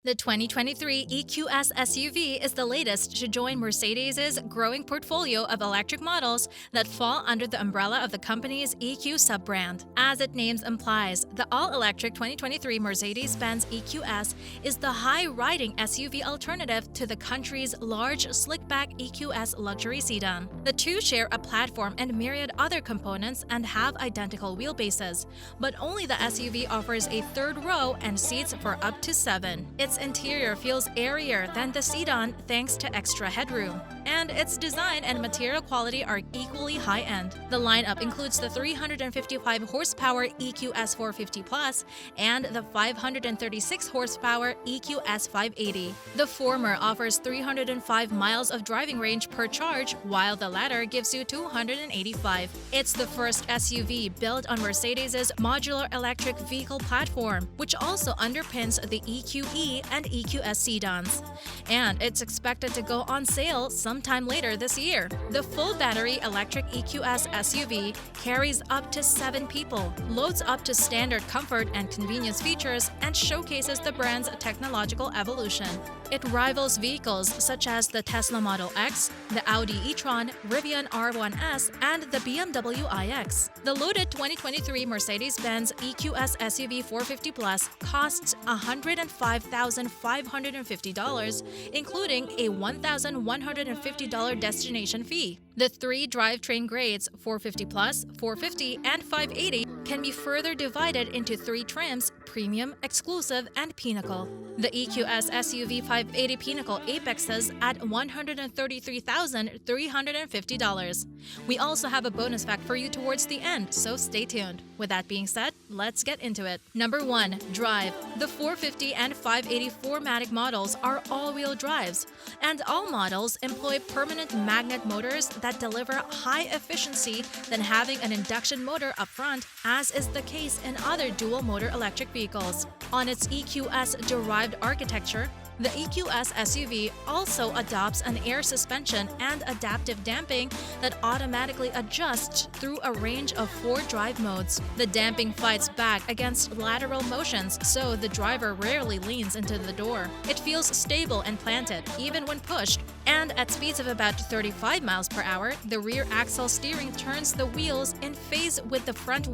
The 2023 EQS SUV is the latest to join Mercedes' growing portfolio of electric models that fall under the umbrella of the company's EQ sub-brand. As its name implies, the all-electric 2023 Mercedes-Benz EQS is the high-riding SUV alternative to the country's large slick-back EQS luxury sedan. The two share a platform and myriad other components and have identical wheelbases, but only the SUV offers a third row and seats for up to 7. Its interior feels airier than the sedan thanks to extra headroom, and its design and material quality are equally high-end. The lineup includes the 355 horsepower EQS 450 Plus and the 536 horsepower EQS 580. The former offers 305 miles of driving range per charge, while the latter gives you 285. It's the first SUV built on Mercedes' modular electric vehicle platform, which also underpins the EQE and EQS sedans, and it's expected to go on sale sometime later this year. The full battery electric EQS SUV carries up to 7 people, loads up to standard comfort and convenience features, and showcases the brand's technological evolution. It rivals vehicles such as the Tesla Model X, the Audi e-tron, Rivian R1S, and the BMW iX. The loaded 2023 Mercedes-Benz EQS SUV 450 Plus costs $105,550, including a $1,150 destination fee. The three drivetrain grades 450 Plus, 450, and 580 can be further divided into 3 trims: Premium, Exclusive, and Pinnacle. The EQS SUV 580 Pinnacle apexes at $133,350. We also have a bonus fact for you towards the end, so stay tuned. With that being said, let's get into it. Number 1. Drive. The 450 and 580 4MATIC models are all-wheel drives, and all models employ permanent magnet motors that deliver high efficiency than having an induction motor up front, as is the case in other dual-motor electric vehicles. On its EQS-derived architecture, the EQS SUV also adopts an air suspension and adaptive damping that automatically adjusts through a range of 4 drive modes. The damping fights back against lateral motions, so the driver rarely leans into the door. It feels stable and planted, even when pushed, and at speeds of about 35 miles per hour, the rear axle steering turns the wheels in phase with the front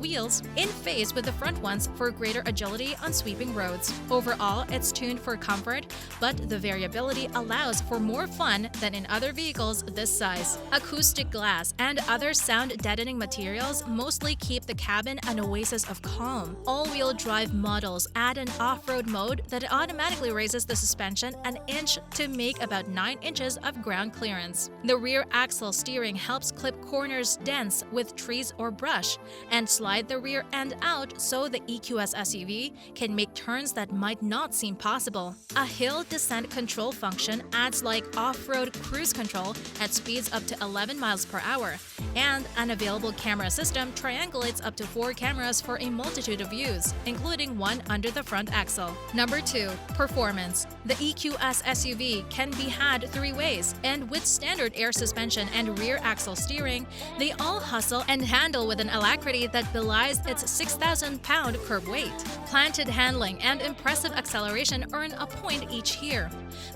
ones for greater agility on sweeping roads. Overall, it's tuned for comfort, but the variability allows for more fun than in other vehicles this size. Acoustic glass and other sound-deadening materials mostly keep the cabin an oasis of calm. All-wheel drive models add an off-road mode that automatically raises the suspension an inch to make about 9 inches of ground clearance. The rear axle steering helps clip corners dense with trees or brush, and slide the rear end out so the EQS SUV can make turns that might not seem possible. A hill descent control function adds like off-road cruise control at speeds up to 11 miles per hour, and an available camera system triangulates up to 4 cameras for a multitude of views, including one under the front axle. Number 2. Performance. The EQS SUV can be had 3 ways, and with standard air suspension and rear axle steering, they all hustle and handle with an alacrity that belies its 6,000-pound curb weight. Planted handling and impressive acceleration earn a point each here.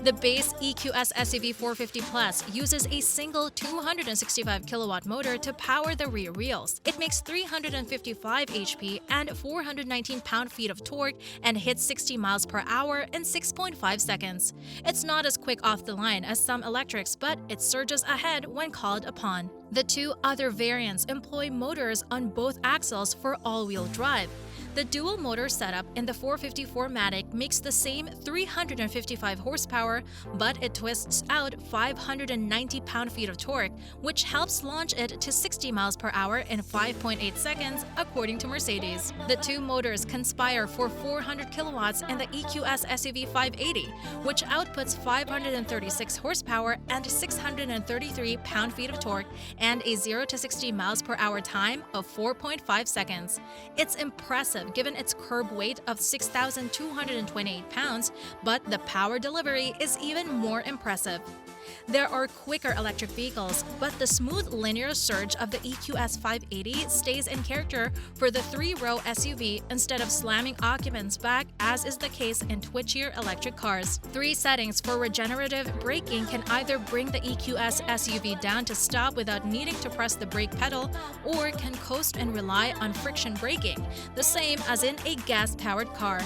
The base EQS SUV 450 Plus uses a single 265 kilowatt motor to power the rear wheels. It makes 355 HP and 419 pound-feet of torque and hits 60 miles per hour in 6.5 seconds. It's not as quick off the line as some electrics, but it surges ahead when called upon. The 2 other variants employ motors on both axles for all-wheel drive. The dual motor setup in the 450 4MATIC makes the same 355 horsepower, but it twists out 590 pound-feet of torque, which helps launch it to 60 miles per hour in 5.8 seconds, according to Mercedes. The 2 motors conspire for 400 kilowatts in the EQS SUV 580, which outputs 536 horsepower and 633 pound-feet of torque, and a 0 to 60 miles per hour time of 4.5 seconds. It's impressive given its curb weight of 6,228 pounds, but the power delivery is even more impressive. There are quicker electric vehicles, but the smooth linear surge of the EQS 580 stays in character for the three-row SUV instead of slamming occupants back, as is the case in twitchier electric cars. 3 settings for regenerative braking can either bring the EQS SUV down to stop without needing to press the brake pedal, or can coast and rely on friction braking, the same as in a gas-powered car.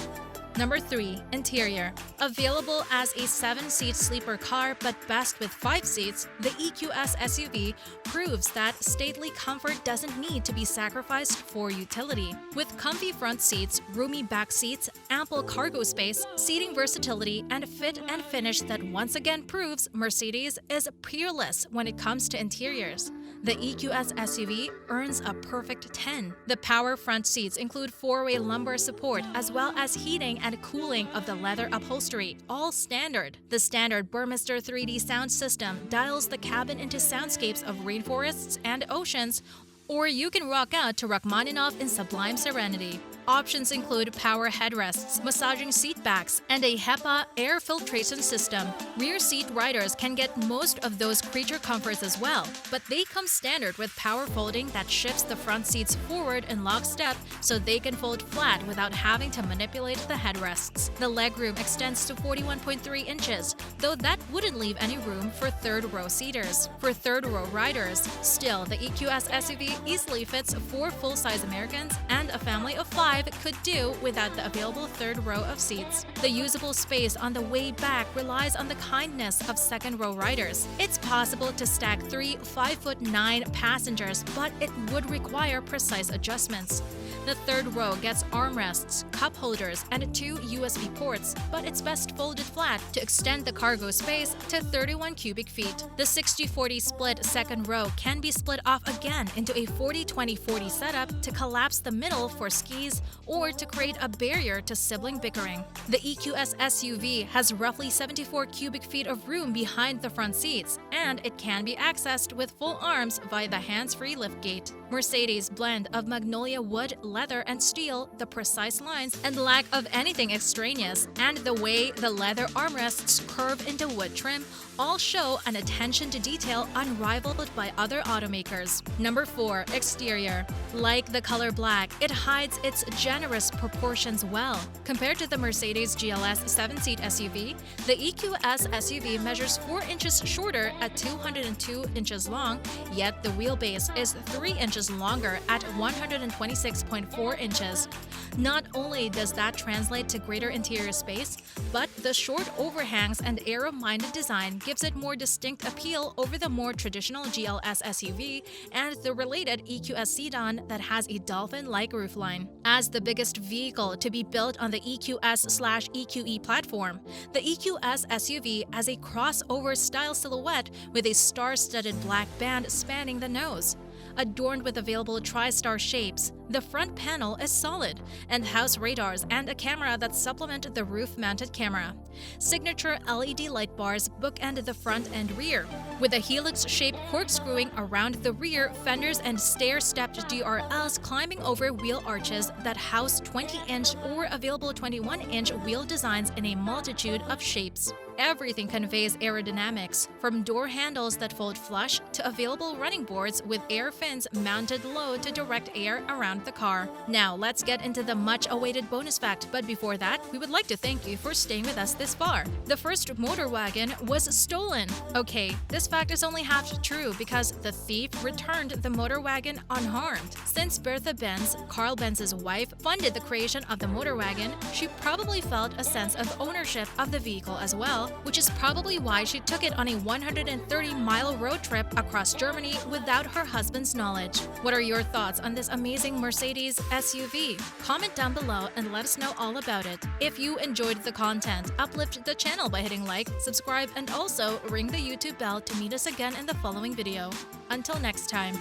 Number 3. Interior. Available as a 7-seat sleeper car but best with 5 seats, the EQS SUV proves that stately comfort doesn't need to be sacrificed for utility. With comfy front seats, roomy back seats, ample cargo space, seating versatility, and fit and finish that once again proves Mercedes is peerless when it comes to interiors, the EQS SUV earns a perfect 10. The power front seats include 4-way lumbar support as well as heating and cooling of the leather upholstery, all standard. The standard Burmester 3D sound system dials the cabin into soundscapes of rainforests and oceans, or you can rock out to Rachmaninoff in sublime serenity. Options include power headrests, massaging seat backs, and a HEPA air filtration system. Rear seat riders can get most of those creature comforts as well, but they come standard with power folding that shifts the front seats forward in lockstep so they can fold flat without having to manipulate the headrests. The legroom extends to 41.3 inches, though that wouldn't leave any room for third-row seaters. For third-row riders, still, the EQS SUV easily fits 4 full-size Americans, and a family of 5 could do without the available third row of seats. The usable space on the way back relies on the kindness of second-row riders. It's possible to stack 3 5'9" passengers, but it would require precise adjustments. The third row gets armrests, cup holders, and 2 USB ports, but it's best folded flat to extend the cargo space to 31 cubic feet. The 60-40 split second row can be split off again into a 40-20-40 setup to collapse the middle for skis or to create a barrier to sibling bickering. The EQS SUV has roughly 74 cubic feet of room behind the front seats, and it can be accessed with full arms via the hands-free liftgate. Mercedes' blend of magnolia wood, leather, and steel, the precise lines and lack of anything extraneous, and the way the leather armrests curve into wood trim all show an attention to detail unrivaled by other automakers. Number 4. Exterior. Like the color black, it hides its generous proportions well. Compared to the Mercedes GLS 7-seat SUV, the EQS SUV measures 4 inches shorter at 202 inches long, yet the wheelbase is 3 inches longer at 126.4 inches. Not only does that translate to greater interior space, but the short overhangs and aero-minded design gives it more distinct appeal over the more traditional GLS SUV and the related EQS sedan that has a dolphin-like roofline. As the biggest vehicle to be built on the EQS/EQE platform, the EQS SUV has a crossover-style silhouette with a star-studded black band spanning the nose. Adorned with available tri-star shapes, the front panel is solid and house radars and a camera that supplement the roof-mounted camera. Signature LED light bars bookend the front and rear, with a helix-shaped corkscrewing around the rear fenders and stair-stepped DRLs climbing over wheel arches that house 20-inch or available 21-inch wheel designs in a multitude of shapes. Everything conveys aerodynamics, from door handles that fold flush to available running boards with air fins mounted low to direct air around the car. Now, let's get into the much-awaited bonus fact, but before that, we would like to thank you for staying with us this far. The first motor wagon was stolen. Okay, this fact is only half true because the thief returned the motor wagon unharmed. Since Bertha Benz, Carl Benz's wife, funded the creation of the motor wagon, she probably felt a sense of ownership of the vehicle as well, which is probably why she took it on a 130-mile road trip across Germany without her husband's knowledge. What are your thoughts on this amazing Mercedes SUV? Comment down below and let us know all about it. If you enjoyed the content, uplift the channel by hitting like, subscribe, and also ring the YouTube bell to meet us again in the following video. Until next time.